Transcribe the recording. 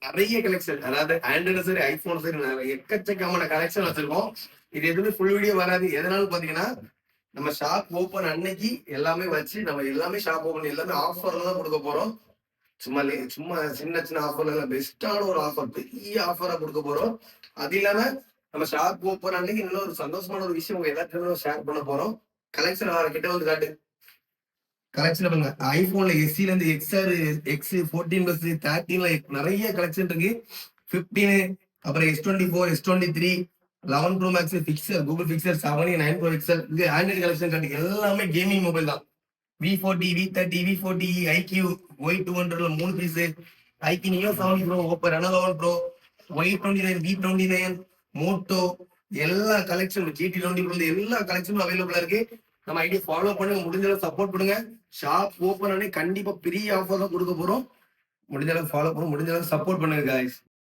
நிறைய கலெக்ஷன், அதாவது ஆண்ட்ராய்டு சரி ஐபோன் சரி எக்கச்சக்கமான கலெக்ஷன் வச்சிருக்கோம். இது எதுவுமே ஃபுல் வீடியோ வராது. எதனால பாத்தீங்கன்னா நம்ம ஷாப் ஓபன் அன்னைக்கு எல்லாமே வச்சு நம்ம எல்லாமே ஷாப் ஓபன் எல்லாமே ஆஃபர்ல தான் கொடுக்க போறோம். சும்மா சும்மா சின்ன சின்ன ஆஃபர்ல பெஸ்டான ஒரு ஆஃபர், பெரிய ஆஃபரா கொடுக்க போறோம். அது இல்லாம நம்ம ஷாப் ஓப்பன் அன்னைக்கு இன்னும் ஒரு சந்தோஷமான ஒரு விஷயம் உங்க எல்லாத்துக்கும் ஷேர் பண்ண போறோம். கலெக்ஷன் வர கிட்ட வந்து காட்டு. கலெக்ஷன் பண்ணுங்க. ஐபோன்ல எஸ்சில இருந்து எக்ஸ்ஆர், எக்ஸ் 14 பிளஸ் 13ல நிறைய கலெக்ஷன் இருக்கு. 15 அப்புறம் S24, S23, 11 pro max, Pixel, Google Pixel 7, 9 pro Pixel, இது ஆண்ட்ராய்டு கலெக்ஷன் காட்டு. எல்லாமே கேமிங் மொபைல் தான். V40, V30, V40, IQ, Y200 3 piece, IQ Neo 7 Pro, Oppo Reno 11 Pro, Y29, V29, Moto எல்லா collection, GT20 Pro எல்லா கலெக்ஷனும் அவைலபிளா இருக்கு. நம்ம idea follow பண்ணுங்க, முடிஞ்ச அளவு சப்போர்ட் பண்ணுங்க. ஷாப் ஓப்பன் ஆனே கண்டிப்பா பெரிய ஆஃபர் தான் கொடுக்க போறோம். முடிஞ்ச அளவு ஃபாலோ பண்ணுங்க, முடிஞ்ச அளவு சப்போர்ட் பண்ணுங்க गाइस.